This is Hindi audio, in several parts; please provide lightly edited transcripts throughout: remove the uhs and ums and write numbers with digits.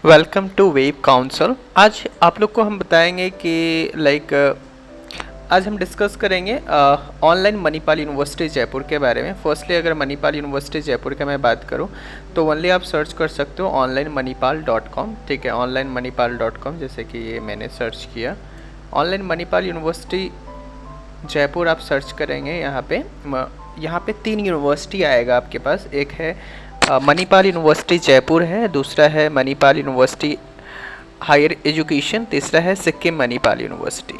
Welcome to web council. आज आप लोग को हम बताएंगे कि आज हम डिस्कस करेंगे ऑनलाइन मणिपाल यूनिवर्सिटी जयपुर के बारे में। फर्स्टली अगर मणिपाल यूनिवर्सिटी जयपुर की मैं बात करूं तो ओनली आप सर्च कर सकते हो onlinemणिपाल.com। ठीक है, onlinemणिपाल.com, जैसे कि ये मैंने सर्च किया ऑनलाइन मणिपाल यूनिवर्सिटी जयपुर आप सर्च करेंगे। यहाँ पे 3 यूनिवर्सिटी आएगा आपके पास। एक है मणिपाल यूनिवर्सिटी जयपुर है, दूसरा है मणिपाल यूनिवर्सिटी हायर एजुकेशन, तीसरा है सिक्किम मणिपाल यूनिवर्सिटी।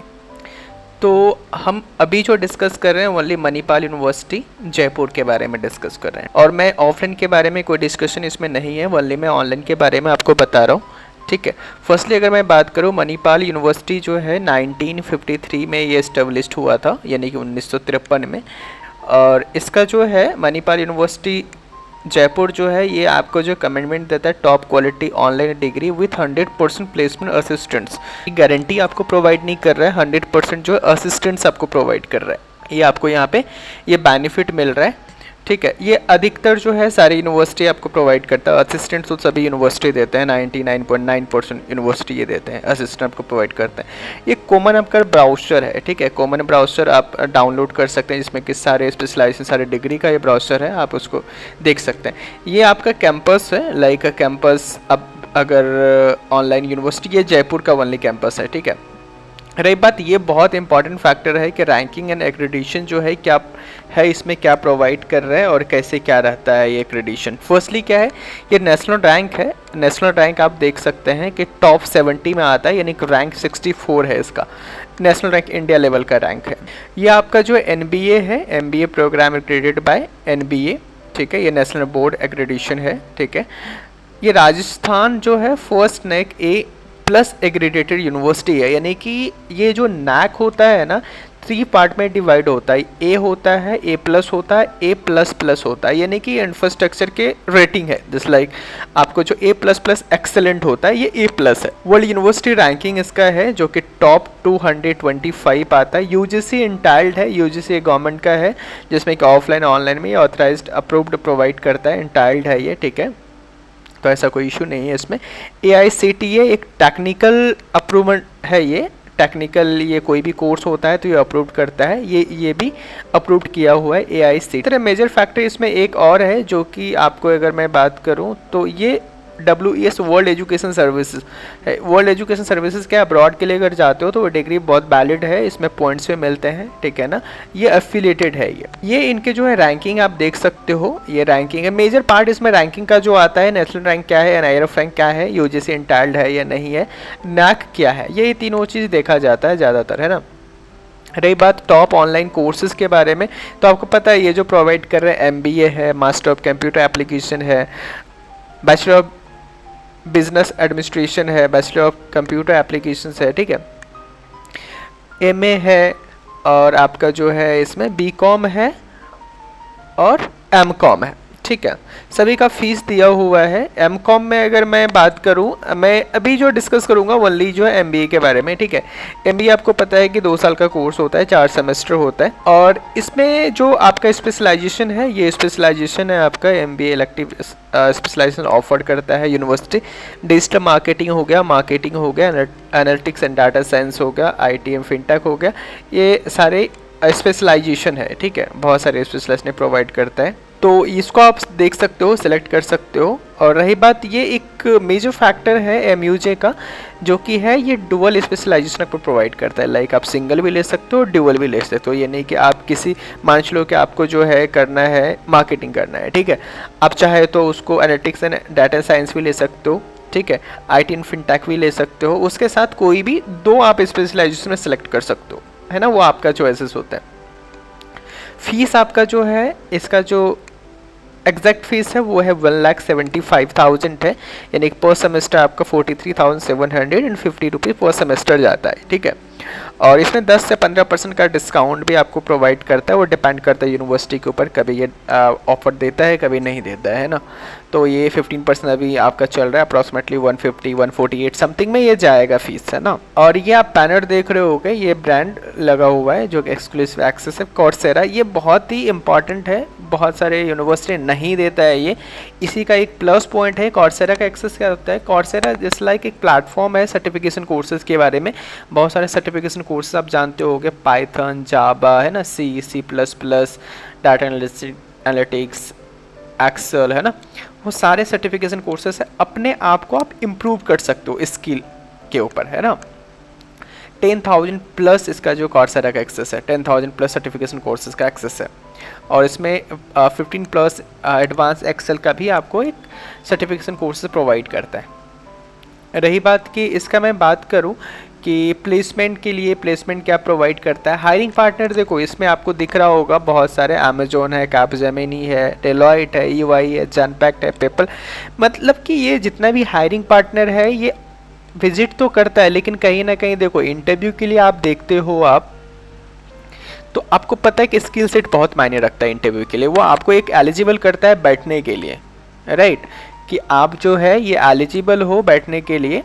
तो हम अभी जो डिस्कस कर रहे हैं ओनली मणिपाल यूनिवर्सिटी जयपुर के बारे में डिस्कस कर रहे हैं, और मैं ऑफलाइन के बारे में कोई डिस्कशन इसमें नहीं है, ओनली मैं ऑनलाइन के बारे में आपको बता रहा हूँ। ठीक है, फर्स्टली अगर मैं बात करूँ, मणिपाल यूनिवर्सिटी जो है 1953 में ये इस्टेब्लिश्ड हुआ था, यानी कि 1953 में। और इसका जो है मणिपाल यूनिवर्सिटी जयपुर जो है ये आपको जो कमिटमेंट देता है top quality online degree with 100% placement assistants. Guarantee आपको प्रोवाइड नहीं कर रहा है, 100% जो असिस्टेंट्स आपको प्रोवाइड कर रहा है। ये आपको यहाँ पे ये बेनिफिट मिल रहा है। ठीक है, ये अधिकतर जो है सारी यूनिवर्सिटी आपको प्रोवाइड करता है। असिस्टेंट्स तो सभी यूनिवर्सिटी देते हैं, 99.9% यूनिवर्सिटी ये देते हैं, असिस्टेंट आपको प्रोवाइड करते हैं। ये कॉमन आपका ब्राउज़र है। ठीक है, कॉमन ब्राउज़र आप डाउनलोड कर सकते हैं, जिसमें कि सारे स्पेशलाइजेशन सारे डिग्री का ये ब्राउज़र है, आप उसको देख सकते हैं। ये आपका कैंपस है, लाइक कैंपस। अब अगर ऑनलाइन यूनिवर्सिटी, ये जयपुर का ओनली कैंपस है। ठीक है, रही बात, ये बहुत इंपॉर्टेंट फैक्टर है कि रैंकिंग एंड एक्रेडिशन जो है क्या है, इसमें क्या प्रोवाइड कर रहा है और कैसे क्या रहता है ये एक्रेडिशन। फर्स्टली क्या है, ये नेशनल रैंक है। नेशनल रैंक आप देख सकते हैं कि टॉप 70 में आता है, यानी कि रैंक 64 है इसका। नेशनल रैंक इंडिया लेवल का रैंक है। ये आपका जो NBA है, MBA programme accredited by NBA। ठीक है, ये नेशनल बोर्ड एक्रेडिशन है। ठीक है, ये राजस्थान जो है फर्स्ट नैक A+ एग्रीडेटेड यूनिवर्सिटी है, यानी कि ये जो नैक होता है ना, 3 पार्ट में डिवाइड होता है। A होता है, A+ होता है, A++ होता है, यानी कि इंफ्रास्ट्रक्चर के रेटिंग है। जस्ट लाइक आपको जो A++ एक्सेलेंट होता है, ये A+ है। वर्ल्ड यूनिवर्सिटी रैंकिंग इसका है, जो कि टॉप 225 आता है। UGC इंटाइल्ड है, UGC गवर्नमेंट का है, जिसमें कि ऑफलाइन ऑनलाइन में ऑथराइज्ड अप्रूव्ड प्रोवाइड करता है। इंटाइल्ड है ये। ठीक है, तो ऐसा कोई इशू नहीं है इसमें। AICTE एक टेक्निकल अप्रूवल है। ये टेक्निकल, ये कोई भी कोर्स होता है तो ये अप्रूव करता है। ये भी अप्रूव्ड किया हुआ है AICTE। तरह मेजर फैक्टर इसमें एक और है, जो कि आपको अगर मैं बात करूं तो ये WES वर्ल्ड एजुकेशन सर्विसेज है। वर्ल्ड एजुकेशन सर्विसेज क्या, अब्रॉड के लिए अगर जाते हो तो वो डिग्री बहुत वैलिड है, इसमें पॉइंट्स भी मिलते हैं। ठीक है ना, ये एफिलिएटेड है। ये इनके जो है रैंकिंग आप देख सकते हो, ये रैंकिंग है। मेजर पार्ट इसमें रैंकिंग का जो आता है, नेशनल रैंक क्या है, NIRF रैंक क्या है, UGC इंटाइल्ड है या नहीं है, NAC क्या है, ये तीनों चीज़ देखा जाता है ज़्यादातर, है ना। रही बात टॉप ऑनलाइन कोर्सेज के बारे में, तो आपको पता है ये जो प्रोवाइड कर रहे हैं MBA है, मास्टर ऑफ कंप्यूटर एप्लीकेशन है, बैचलर ऑफ बिजनेस एडमिनिस्ट्रेशन है, बैचलर ऑफ कंप्यूटर एप्लीकेशंस है। ठीक है, MA है, और आपका जो है इसमें BCom है और MCom है। ठीक है, सभी का फीस दिया हुआ है। MCom में अगर मैं बात करूं, मैं अभी जो डिस्कस करूंगा ओनली जो है MBA के बारे में। ठीक है, MBA आपको पता है कि 2 साल का कोर्स होता है, 4 सेमेस्टर होता है, और इसमें जो आपका स्पेशलाइजेशन है, ये स्पेशलाइजेशन है आपका MBA इलेक्टिव स्पेशलाइजेशन ऑफर करता है यूनिवर्सिटी। डिजिटल मार्केटिंग हो गया, एनालिटिक्स एंड डाटा साइंस हो गया, ITM फिनटेक हो गया, ये सारे स्पेशलाइजेशन है। ठीक है, बहुत सारे स्पेशलाइजेशन प्रोवाइड करता है, तो इसको आप देख सकते हो, सिलेक्ट कर सकते हो। और रही बात, ये एक मेजर फैक्टर है MUJ का, जो कि है ये डुअल स्पेशलाइजेशन आपको प्रोवाइड करता है। लाइक आप सिंगल भी ले सकते हो, डुअल भी ले सकते हो, ये नहीं कि आप किसी, मान लो कि आपको जो है करना है मार्केटिंग करना है। ठीक है, आप चाहे तो उसको एनालिटिक्स एंड डाटा साइंस भी ले सकते हो। ठीक है, IT एंड फिनटेक भी ले सकते हो, उसके साथ कोई भी 2 आप स्पेशलाइजेशन में सेलेक्ट कर सकते हो, है ना, वो आपका चॉइसेस होता है। फीस आपका जो है, इसका जो एग्जैक्ट फीस है वो है 1,75,000 है, यानी पर सेमेस्टर आपका 43,750 रुपीज़ पर सेमेस्टर जाता है। ठीक है, और इसमें 10 से 15% का डिस्काउंट भी आपको प्रोवाइड करता है, वो डिपेंड करता है यूनिवर्सिटी के ऊपर, कभी ये ऑफर देता है कभी नहीं देता है ना। तो ये 15% अभी आपका चल रहा है, अप्रॉक्सीमेटली 150 148 समथिंग में ये जाएगा फीस, है ना। और ये आप बैनर देख रहे होगे, ये ब्रांड लगा हुआ है जो एक्सक्लूसिव एक्सेस है कॉर्सेरा, ये बहुत ही इंपॉर्टेंट है, बहुत सारे यूनिवर्सिटी नहीं देता है ये, इसी का एक प्लस पॉइंट है। कॉर्सेरा का एक्सेस क्या होता है, कॉर्सेरा जस्ट लाइक एक प्लेटफॉर्म है सर्टिफिकेशन कोर्सेज के बारे में, बहुत सारे सर्टिफिकेशन कोर्सेज आप जानते होगे, पाइथन, जावा है ना, C plus plus, data analytics, Excel है ना, वो सारे सर्टिफिकेशन कोर्सेज है, अपने आप को आप इम्प्रूव कर सकते हो स्किल के ऊपर, है ना। 10,000 प्लस इसका जो कॉर्सेरा का एक्सेस है, 10,000 प्लस सर्टिफिकेशन कोर्सेज का एक्सेस है, और इसमें 15 प्लस एडवांस एक्सेल का भी आपको एक सर्टिफिकेशन कोर्सेज प्रोवाइड करता है। रही बात कि इसका मैं बात करूं कि प्लेसमेंट के लिए प्लेसमेंट क्या प्रोवाइड करता है, हायरिंग पार्टनर देखो इसमें आपको दिख रहा होगा बहुत सारे, अमेजोन है, कैपजेमिनी है, डेलॉयट है, ईवाई है, जनपैक्ट है, पेपल, मतलब कि ये जितना भी हायरिंग पार्टनर है ये विजिट तो करता है, लेकिन कहीं ना कहीं देखो इंटरव्यू के लिए आप देखते हो आप, तो आपको पता है कि स्किल सेट बहुत मायने रखता है इंटरव्यू के लिए, वो आपको एक एलिजिबल करता है बैठने के लिए, राइट, कि आप जो है ये एलिजिबल हो बैठने के लिए।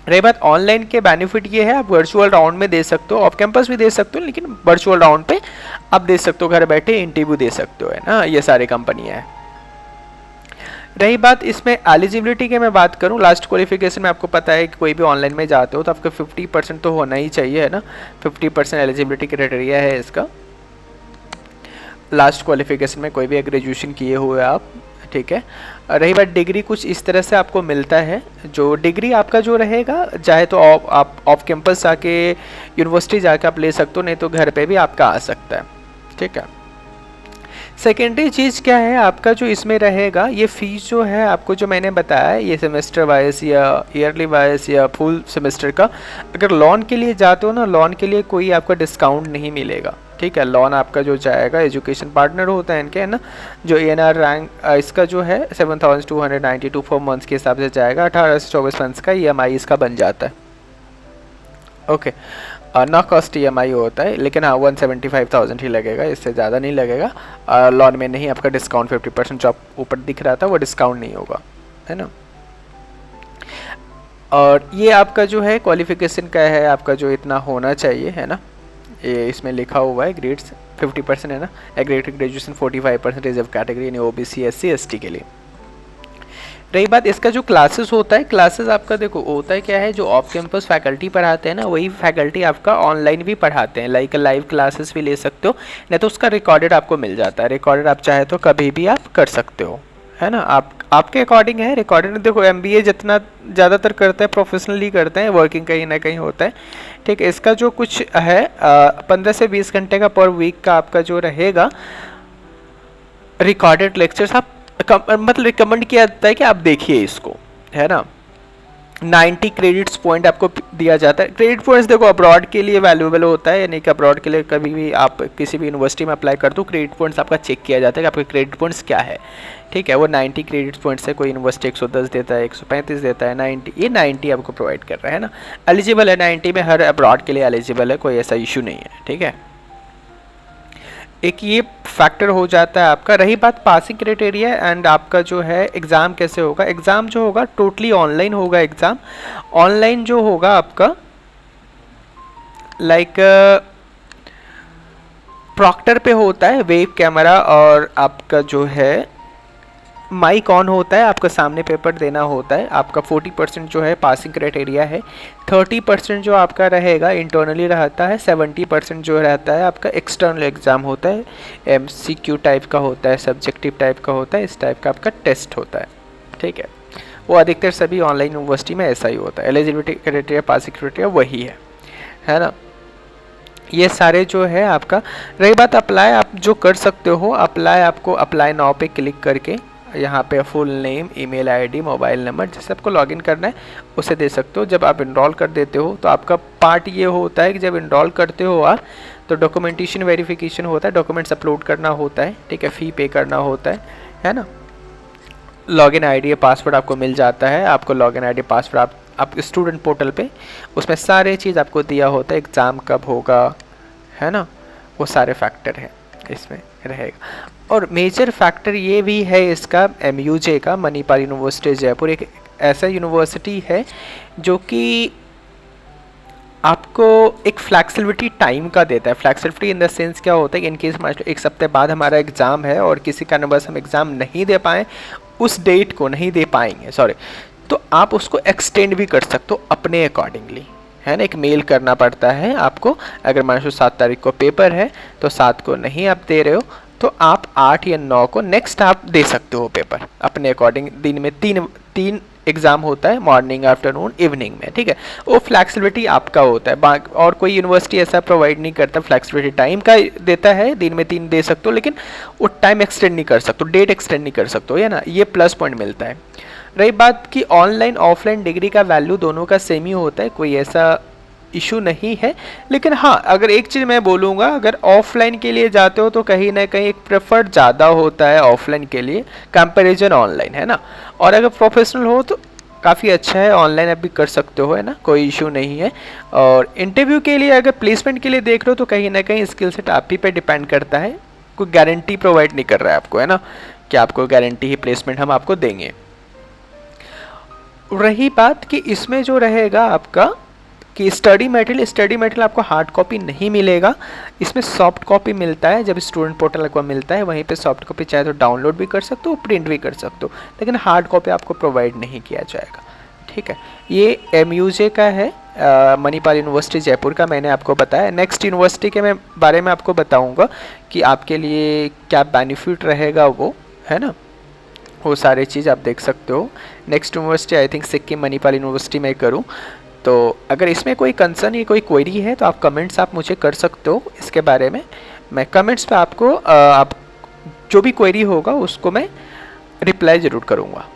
रही बात ऑनलाइन के बेनिफिट ये है, आप वर्चुअल राउंड में दे सकते हो, ऑफ कैंपस भी दे सकते हो, लेकिन वर्चुअल राउंड पे आप दे सकते हो, घर बैठे इंटरव्यू दे सकते हो, है ना, ये सारे कंपनियां हैं। रही बात इसमें एलिजिबिलिटी की मैं बात करूं, लास्ट क्वालिफिकेशन में आपको पता है कि कोई भी ऑनलाइन में जाते हो तो आपका 50% तो होना ही चाहिए, है ना, 50% एलिजिबिलिटी क्राइटेरिया है इसका, लास्ट क्वालिफिकेशन में कोई भी ग्रेजुएशन किए हुए आप, ठीक है। रही बात डिग्री, कुछ इस तरह से आपको मिलता है, जो डिग्री आपका जो रहेगा, चाहे तो आप ऑफ कैंपस जाके यूनिवर्सिटी जाके आप ले सकते हो, नहीं तो घर पे भी आपका आ सकता है, ठीक है। सेकेंडरी चीज़ क्या है आपका जो इसमें रहेगा, ये फीस जो है आपको जो मैंने बताया, ये सेमेस्टर वाइज या ईयरली वाइज या फुल सेमेस्टर का, अगर लोन के लिए जाते हो ना, लोन के लिए कोई आपका डिस्काउंट नहीं मिलेगा, ठीक है। लोन आपका जो जाएगा, एजुकेशन पार्टनर होता है इनके, है ना, जो ENR रैंक इसका जो है 7,292 4 मंथ्स के हिसाब से जाएगा, 18 से 24 मंथ्स का EMI इसका बन जाता है, ओके। ना कॉस्ट EMI होता है, लेकिन हाँ 175,000 ही लगेगा, इससे ज़्यादा नहीं लगेगा। लोन में नहीं, आपका डिस्काउंट 50% जो आप ऊपर दिख रहा था वो डिस्काउंट नहीं होगा, है ना। और ये आपका जो है क्वालिफिकेशन का है, आपका जो इतना होना चाहिए, है ना, ये इसमें लिखा हुआ है, ग्रेड्स 50% है ना, एग्रीगेटेड ग्रेजुएशन 45% रिजर्व कैटेगरी यानी OBC SC ST के लिए। रही बात इसका जो क्लासेस होता है, क्लासेस आपका देखो होता है क्या है, जो ऑफ कैंपस फैकल्टी पढ़ाते हैं ना, वही फैकल्टी आपका ऑनलाइन भी पढ़ाते हैं, लाइक लाइव क्लासेस भी ले सकते हो, नहीं तो उसका रिकॉर्डेड आपको मिल जाता है, रिकॉर्डेड आप चाहे तो कभी भी आप कर सकते हो, है ना, आपके अकॉर्डिंग है रिकॉर्डेड। देखो MBA जितना ज़्यादातर करते हैं प्रोफेशनली करते हैं, वर्किंग कहीं ना कहीं होता है, ठीक है। इसका जो कुछ है 15 से 20 घंटे का पर वीक का आपका जो रहेगा रिकॉर्डेड लेक्चर्स, आप मतलब रिकमेंड किया जाता है कि आप देखिए इसको, है ना। 90 क्रेडिट्स पॉइंट आपको दिया जाता है। क्रेडिट पॉइंट्स देखो अब्रॉड के लिए वैल्यूएबल होता है, यानी कि अब्रॉड के लिए कभी भी आप किसी भी यूनिवर्सिटी में अप्लाई करते हो, क्रेडिट पॉइंट्स आपका चेक किया जाता है कि आपके क्रेडिट पॉइंट्स क्या है, ठीक है। वो 90 क्रेडिट पॉइंट्स है, कोई यूनिवर्सिटी 110 देता है, 135 देता है, 90, ये 90 आपको प्रोवाइड कर रहा है ना, एलिजिबल है 90 में, हर अब्रॉड के लिए एलिजिबल है, कोई ऐसा इशू नहीं है, ठीक है। एक ये फैक्टर हो जाता है आपका। रही बात पासिंग क्राइटेरिया एंड आपका जो है एग्ज़ाम कैसे होगा, एग्ज़ाम जो होगा टोटली ऑनलाइन होगा, एग्ज़ाम ऑनलाइन जो होगा आपका लाइक प्रॉक्टर पे होता है, वेब कैमरा और आपका जो है माइक ऑन होता है, आपका सामने पेपर देना होता है, आपका 40% जो है पासिंग क्राइटेरिया है, 30% जो आपका रहेगा इंटरनली रहता है, 70% जो रहता है आपका एक्सटर्नल एग्ज़ाम होता है, MCQ टाइप का होता है, सब्जेक्टिव टाइप का होता है, इस टाइप का आपका टेस्ट होता है, ठीक है। वो अधिकतर सभी ऑनलाइन यूनिवर्सिटी में ऐसा ही होता है, एलिजिबिलिटी क्राइटेरिया पासिंग क्राइटेरिया वही है ना। ये सारे जो है आपका। रही बात अप्लाई, आप जो कर सकते हो अप्लाई, आपको अप्लाई नाउ पे क्लिक करके यहाँ पे full name, email ID, mobile number जैसे आपको लॉगिन करना है उसे दे सकते हो। जब आप इनरोल कर देते हो तो आपका पार्ट ये होता है कि जब इनरोल करते हो आप तो डॉक्यूमेंटेशन वेरिफिकेशन होता है, डॉक्यूमेंट्स अपलोड करना होता है, ठीक है, फ़ी पे करना होता है ना। लॉगिन आईडी या पासवर्ड आपको मिल जाता है, आपको लॉगिन आईडी पासवर्ड आप स्टूडेंट पोर्टल पे, उसमें सारे चीज़ आपको दिया होता है, एग्ज़ाम कब होगा, है ना, वो सारे फैक्टर हैं इसमें रहेगा। और मेजर फैक्टर ये भी है इसका MUJ का, मणिपाल यूनिवर्सिटी जयपुर एक ऐसा यूनिवर्सिटी है जो कि आपको एक फ्लैक्सिबिलिटी टाइम का देता है। फ्लैक्सिबिलिटी इन द सेंस क्या होता है कि इनकेस मान लो 1 हफ्ते बाद हमारा एग्ज़ाम है और किसी कारणवश हम एग्ज़ाम नहीं दे पाएँ, उस डेट को नहीं दे पाएंगे, सॉरी, तो आप उसको एक्सटेंड भी कर सकते हो अपने अकॉर्डिंगली, है ना। एक मेल करना पड़ता है आपको, अगर मान लो 7 तारीख को पेपर है तो 7 को नहीं आप दे रहे हो तो आप 8 या 9 को नेक्स्ट आप दे सकते हो पेपर अपने अकॉर्डिंग। दिन में तीन एग्ज़ाम होता है, मॉर्निंग, आफ्टरनून, इवनिंग में, ठीक है। वो फ्लैक्सिबिलिटी आपका होता है, और कोई यूनिवर्सिटी ऐसा प्रोवाइड नहीं करता। फ्लैक्सिबिलिटी टाइम का देता है, दिन में 3 दे सकते हो, लेकिन वो टाइम एक्सटेंड नहीं कर सकते, डेट एक्सटेंड नहीं कर सकते हो, है ना। ये प्लस पॉइंट मिलता है। रही बात कि ऑनलाइन ऑफलाइन डिग्री का वैल्यू दोनों का सेम ही होता है, कोई ऐसा इशू नहीं है। लेकिन हाँ, अगर एक चीज़ मैं बोलूँगा, अगर ऑफलाइन के लिए जाते हो तो कहीं ना कहीं एक प्रेफर्ड ज़्यादा होता है ऑफलाइन के लिए कंपैरिजन ऑनलाइन, है ना। और अगर प्रोफेशनल हो तो काफ़ी अच्छा है, ऑनलाइन आप भी कर सकते हो, है ना, कोई इशू नहीं है। और इंटरव्यू के लिए, अगर प्लेसमेंट के लिए देख रहे हो तो कहीं ना कहीं स्किल सेट आप ही पे डिपेंड करता है, कोई गारंटी प्रोवाइड नहीं कर रहा है आपको, है ना, कि आपको गारंटी ही प्लेसमेंट हम आपको देंगे। रही बात कि इसमें जो रहेगा आपका कि स्टडी मटेरियल आपको हार्ड कॉपी नहीं मिलेगा, इसमें सॉफ्ट कॉपी मिलता है। जब स्टूडेंट पोर्टल को मिलता है वहीं पे सॉफ्ट कॉपी चाहे तो डाउनलोड भी कर सकते हो, प्रिंट भी कर सकते हो, लेकिन हार्ड कॉपी आपको प्रोवाइड नहीं किया जाएगा, ठीक है। ये MUJ का है, मणिपाल यूनिवर्सिटी जयपुर का मैंने आपको बताया। नेक्स्ट यूनिवर्सिटी के बारे में आपको बताऊँगा कि आपके लिए क्या बेनिफिट रहेगा वो, है ना, वो सारे चीज़ आप देख सकते हो। Next university I think Sikkim Manipal university में करूँ। तो अगर इसमें कोई कंसर्न या कोई क्वेरी है तो आप कमेंट्स आप मुझे कर सकते हो इसके बारे में। मैं कमेंट्स पे आपको आप जो भी क्वेरी होगा उसको मैं रिप्लाई ज़रूर करूँगा।